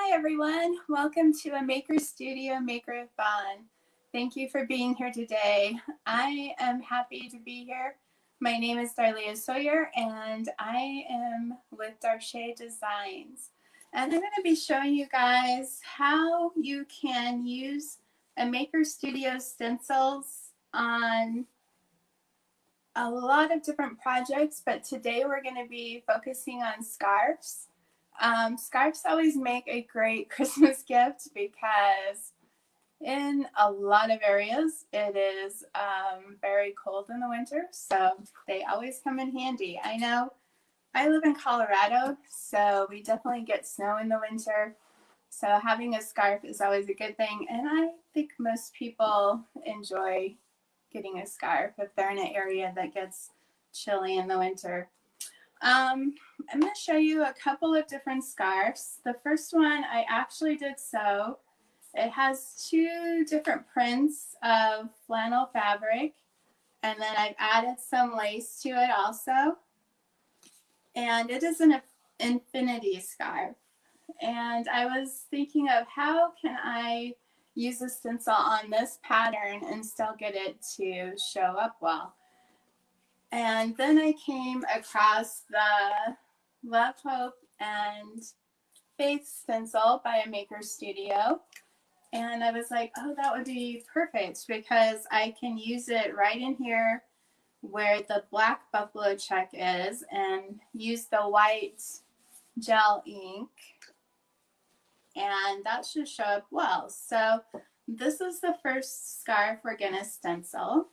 Hi everyone, welcome to a Maker Studio Maker-a-thon. Thank you for being here today. I am happy to be here. My name is Darlia and I am with Darshe Designs. And I'm going to be showing you guys how you can use a Maker Studio stencils on a lot of different projects, but today we're going to be focusing on scarves. Scarves always make a great Christmas gift because in a lot of areas it is very cold in the winter, so they always come in handy. I know I live in Colorado, so we definitely get snow in the winter, so having a scarf is always a good thing, and I think most people enjoy getting a scarf if they're in an area that gets chilly in the winter. I'm going to show you a couple of different scarves. The first one I actually did sew. It has two different prints of flannel fabric, and then I've added some lace to it also. And it is an infinity scarf. And I was thinking of how can I use a stencil on this pattern and still get it to show up well. And then I came across the Love, Hope, and Faith stencil by a Maker Studio. And I was like, oh, that would be perfect because I can use it right in here where the black buffalo check is and use the white gel ink. And that should show up well. So this is the first scarf we're going to stencil.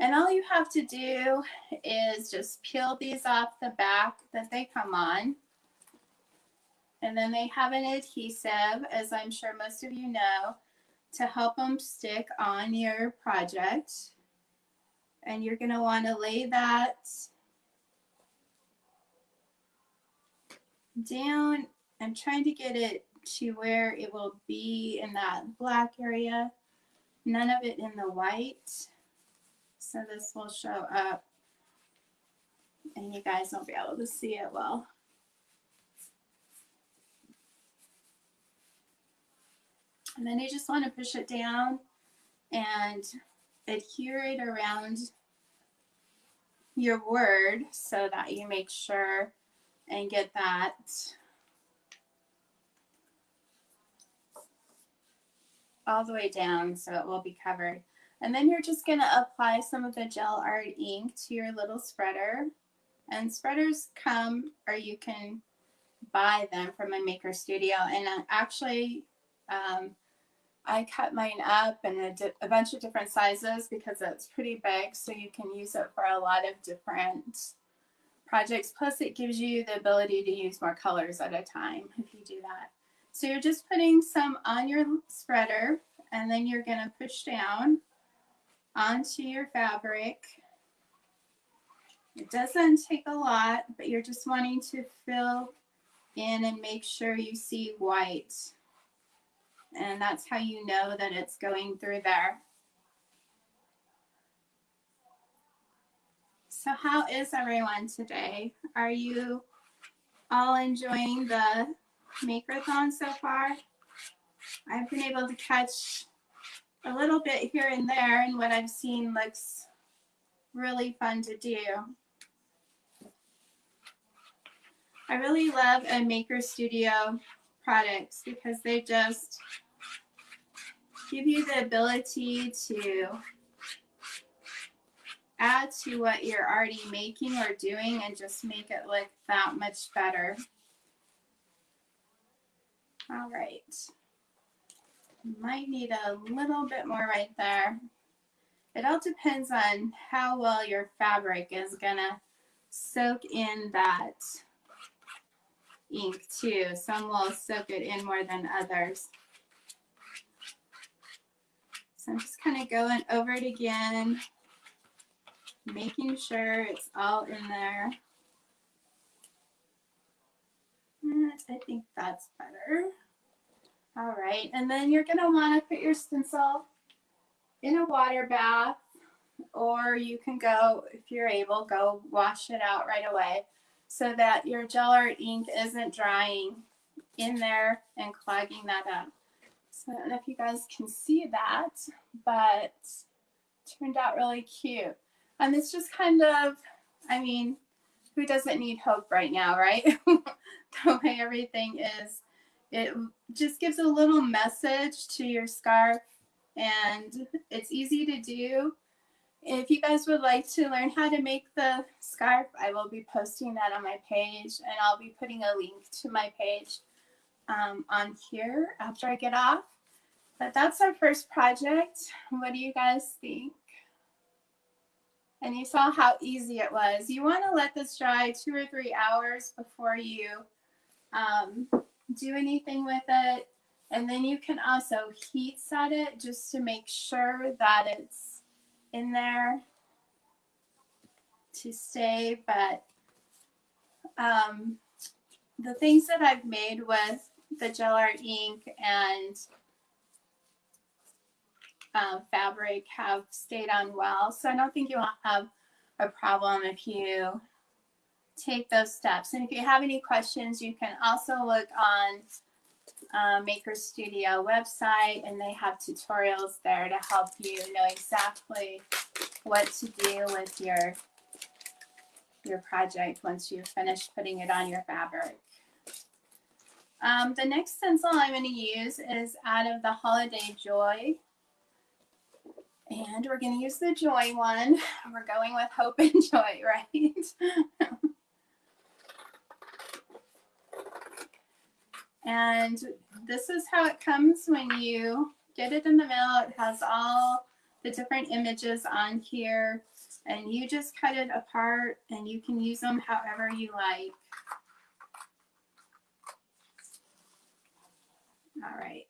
And all you have to do is just peel these off the back that they come on. And then they have an adhesive, as I'm sure most of you know, to help them stick on your project. And you're going to want to lay that down. I'm trying to get it to where it will be in that black area, none of it in the white. So this will show up and you guys won't be able to see it well. And then you just want to push it down and adhere it around your word so that you make sure and get that all the way down so it will be covered. And then you're just going to apply some of the gel art ink to your little spreader. And spreaders come, or you can buy them from a Maker Studio. And actually, I cut mine up in a bunch of different sizes because it's pretty big, so you can use it for a lot of different projects. Plus, it gives you the ability to use more colors at a time if you do that. So you're just putting some on your spreader, and then you're going to push down onto your fabric. It doesn't take a lot, but you're just wanting to fill in and make sure you see white. And that's how you know that it's going through there. So how is everyone today? Are you all enjoying the Maker-a-thon so far? I've been able to catch a little bit here and there, and what I've seen looks really fun to do. I really love a Maker Studio products because they just give you the ability to add to what you're already making or doing and just make it look that much better. All right. Might need a little bit more right there. It all depends on how well your fabric is gonna soak in that ink too. Some will soak it in more than others. So I'm just kind of going over it again, making sure it's all in there. And I think that's better. All right, and then you're going to want to put your stencil in a water bath, or you can go, if you're able, go wash it out right away so that your gel art ink isn't drying in there and clogging that up. So I don't know if you guys can see that, but it turned out really cute. And it's just kind of, I mean, who doesn't need hope right now, right? The way everything is, it just gives a little message to your scarf, and it's easy to do. If you guys would like to learn how to make the scarf, I will be posting that on my page, and I'll be putting a link to my page on here after I get off. But that's our first project. What do you guys think? And you saw how easy it was. You want to let this dry 2 or 3 hours before you do anything with it. And then you can also heat set it just to make sure that it's in there to stay. But the things that I've made with the gel art ink and fabric have stayed on well. So I don't think you will have a problem if you take those steps. And if you have any questions, you can also look on Maker Studio website, and they have tutorials there to help you know exactly what to do with your project once you've finished putting it on your fabric. The next stencil I'm going to use is out of the Holiday Joy. And we're going to use the Joy one. We're going with hope and joy, right? And this is how it comes when you get it in the mail. It has all the different images on here, and you just cut it apart, and you can use them however you like. All right.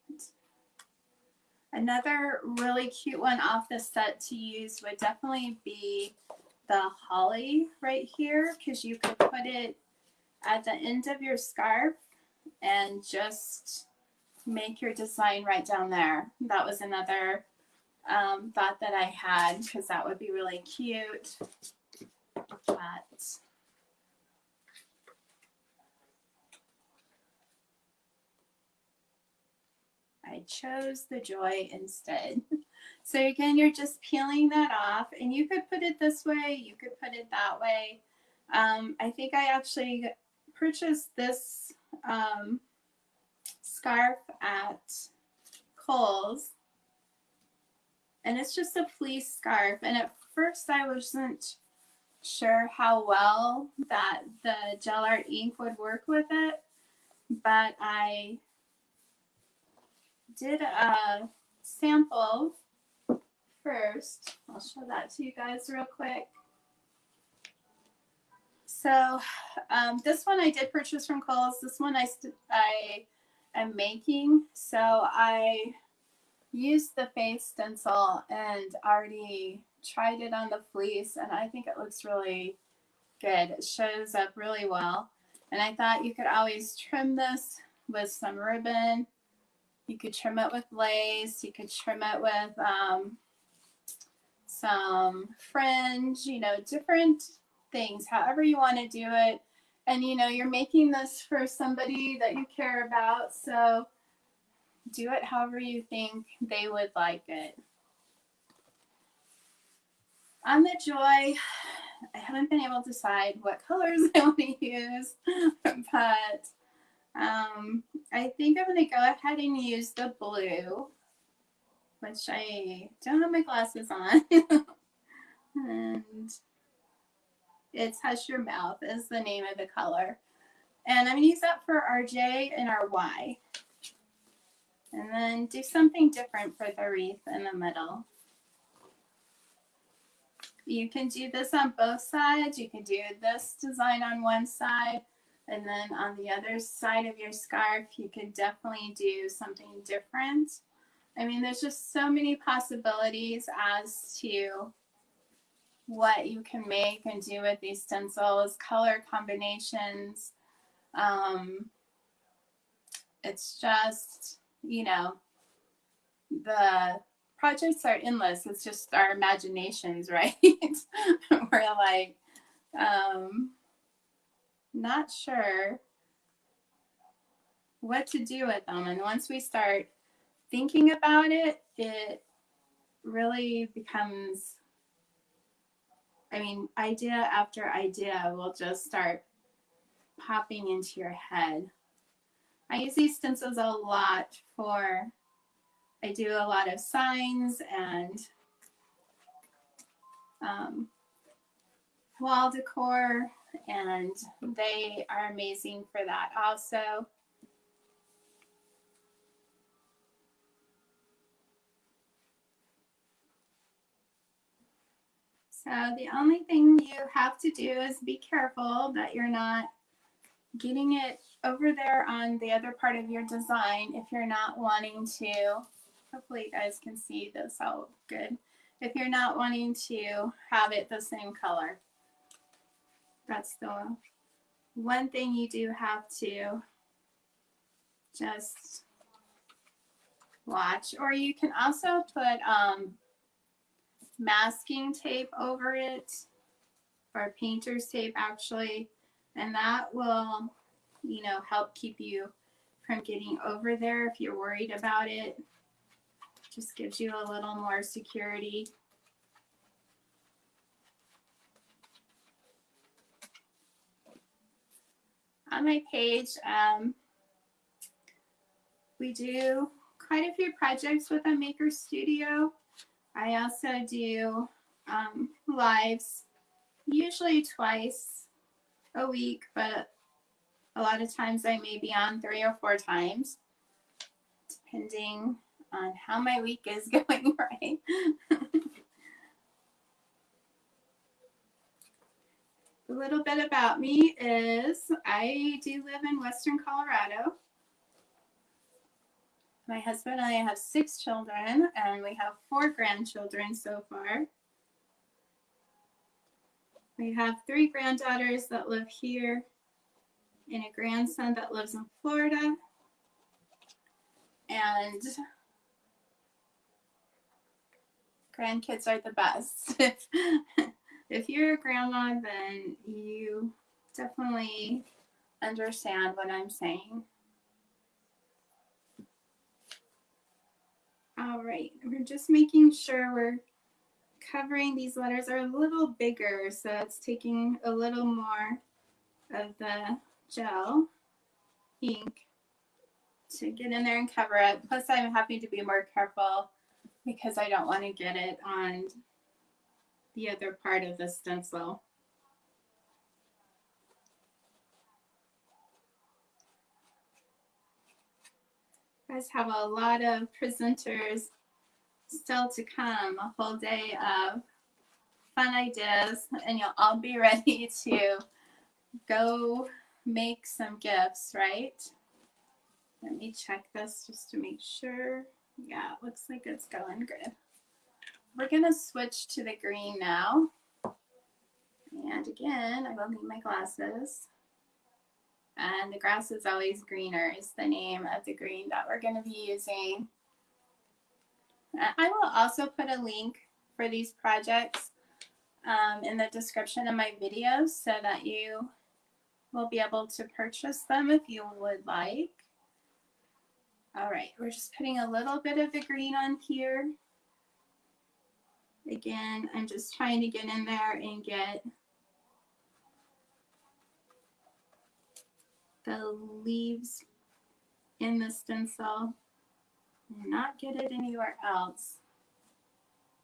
Another really cute one off the set to use would definitely be the holly right here, because you could put it at the end of your scarf and just make your design right down there. That was another thought that I had, because that would be really cute. But I chose the Joy instead. So again, you're just peeling that off, and you could put it this way, you could put it that way. I think I actually purchased this scarf at Kohl's, and it's just a fleece scarf. And at first I wasn't sure how well that the gel art ink would work with it, but I did a sample first. I'll show that to you guys real quick. So this one I did purchase from Kohl's. This one I am making. So I used the face stencil and already tried it on the fleece, and I think it looks really good. It shows up really well. And I thought you could always trim this with some ribbon. You could trim it with lace. You could trim it with some fringe, you know, different things, however you want to do it. And, you know, you're making this for somebody that you care about, so do it however you think they would like it. On the Joy, I haven't been able to decide what colors I want to use, but I think I'm going to go ahead and use the blue, which I don't have my glasses on. And it's Hush Your Mouth is the name of the color. And I'm going to use that for our J and our Y. And then do something different for the wreath in the middle. You can do this on both sides. You can do this design on one side, and then on the other side of your scarf, you could definitely do something different. I mean, there's just so many possibilities as to what you can make and do with these stencils, color combinations. It's just, you know, the projects are endless. It's just our imaginations, right? We're like, not sure what to do with them. And once we start thinking about it, it really becomes, I mean, idea after idea will just start popping into your head. I use these stencils a lot for, I do a lot of signs and wall decor, and they are amazing for that also. So the only thing you have to do is be careful that you're not getting it over there on the other part of your design if you're not wanting to. Hopefully you guys can see this out good. If you're not wanting to have it the same color. That's the one thing you do have to just watch. Or you can also put masking tape over it, or painter's tape actually, and that will, you know, help keep you from getting over there if you're worried about it. Just gives you a little more security. On my page, we do quite a few projects with a maker studio. I also do lives, usually twice a week, but a lot of times I may be on 3 or 4 times, depending on how my week is going, right? A little bit about me is I do live in Western Colorado. My husband and I have 6 children, and we have 4 grandchildren so far. We have 3 granddaughters that live here and a grandson that lives in Florida. And grandkids are the best. If you're a grandma, then you definitely understand what I'm saying. All right, we're just making sure we're covering. These letters are a little bigger, so it's taking a little more of the gel ink to get in there and cover it. Plus I'm having to be more careful because I don't want to get it on the other part of the stencil. You guys have a lot of presenters still to come, a whole day of fun ideas, and you'll all be ready to go make some gifts, right? Let me check this just to make sure. Yeah, it looks like it's going good. We're gonna switch to the green now. And again, I will need my glasses. And the grass is always greener is the name of the green that we're gonna be using. I will also put a link for these projects in the description of my videos so that you will be able to purchase them if you would like. All right, we're just putting a little bit of the green on here. Again, I'm just trying to get in there and get the leaves in the stencil and not get it anywhere else.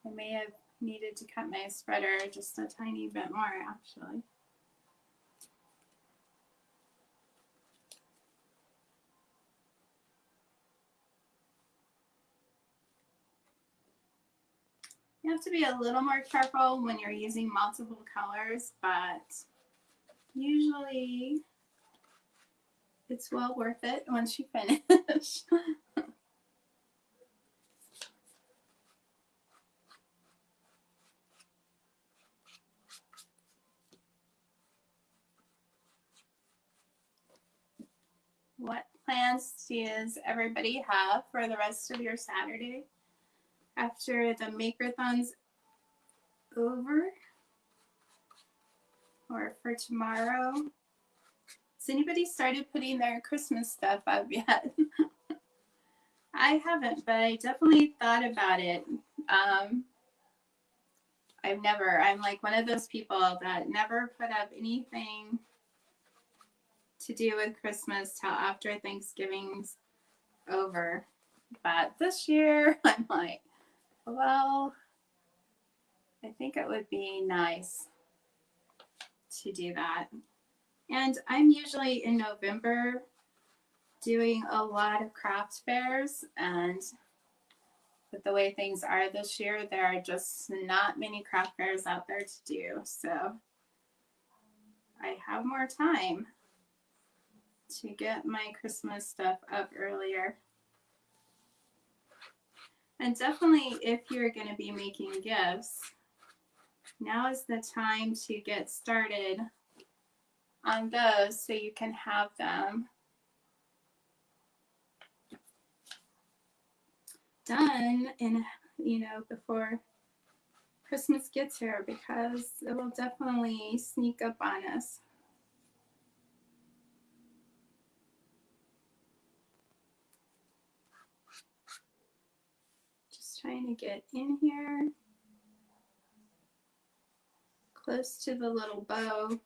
I may have needed to cut my spreader just a tiny bit more actually. You have to be a little more careful when you're using multiple colors, but usually it's well worth it once you finish. What plans does everybody have for the rest of your Saturday after the Maker-thon's over, or for tomorrow? Is anybody started putting their Christmas stuff up yet? I haven't, but I definitely thought about it. I'm like one of those people that never put up anything to do with Christmas till after Thanksgiving's over. But this year, I'm like, well, I think it would be nice to do that. And I'm usually in November doing a lot of craft fairs, and with the way things are this year, there are just not many craft fairs out there to do. So I have more time to get my Christmas stuff up earlier. And definitely, if you're going to be making gifts, now is the time to get started on those so you can have them done in, before Christmas gets here, because it will definitely sneak up on us. Just trying to get in here close to the little bow,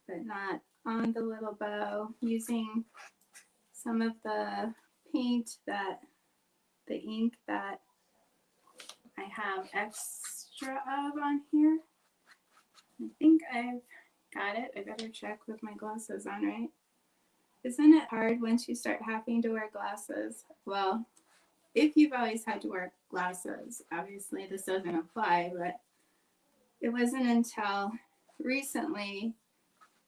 but not on the little bow, using some of the paint, that the ink that I have extra of on here. I think I've got it. I better check with my glasses on, right? Isn't it hard once you start having to wear glasses? Well, if you've always had to wear glasses, obviously this doesn't apply, but it wasn't until recently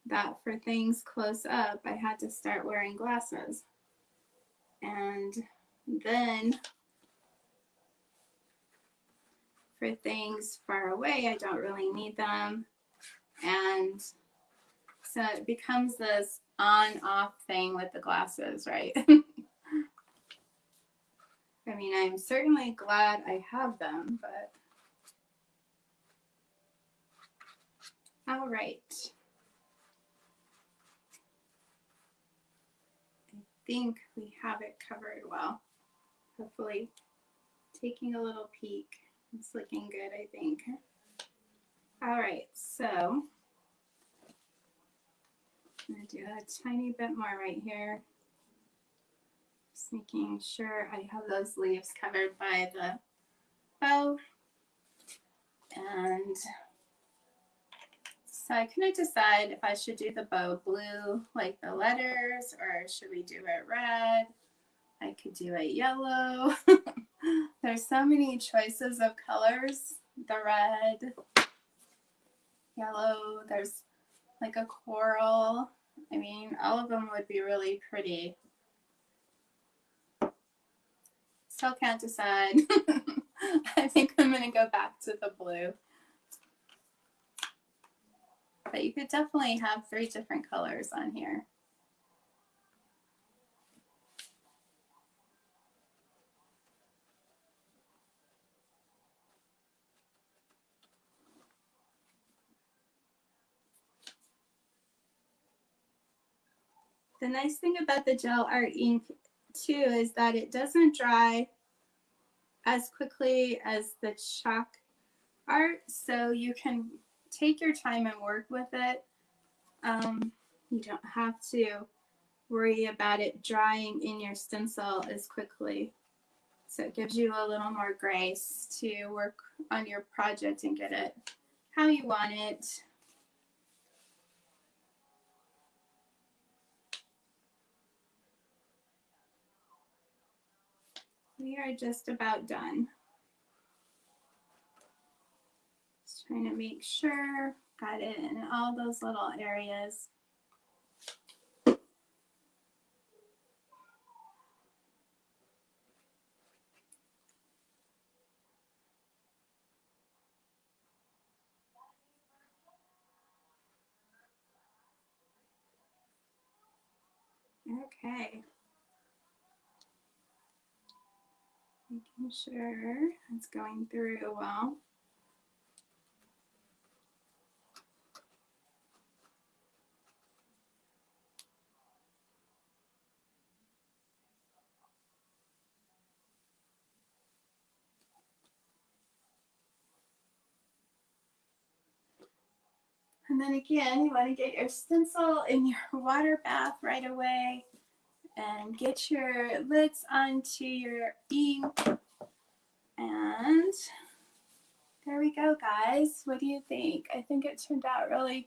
that for things close up, I had to start wearing glasses. And then for things far away, I don't really need them. And so it becomes this on-off thing with the glasses, right? I mean, I'm certainly glad I have them, but all right. I think we have it covered well. Hopefully, taking a little peek. It's looking good, I think. All right, so I'm gonna do a tiny bit more right here. Just making sure I have those leaves covered by the bow. And so I couldn't decide if I should do the bow blue like the letters, or should we do it red? I could do it yellow. There's so many choices of colors. The red, yellow, there's like a coral. I mean, all of them would be really pretty. Still can't decide. I think I'm gonna go back to the blue. But you could definitely have 3 different colors on here. The nice thing about the gel art ink too is that it doesn't dry as quickly as the chalk art, so you can take your time and work with it. You don't have to worry about it drying in your stencil as quickly. So it gives you a little more grace to work on your project and get it how you want it. We are just about done. Just trying to make sure, got it in all those little areas. Okay. Making sure it's going through well. And then again, you want to get your stencil in your water bath right away and get your lids onto your ink. And there we go, guys. What do you think? I think it turned out really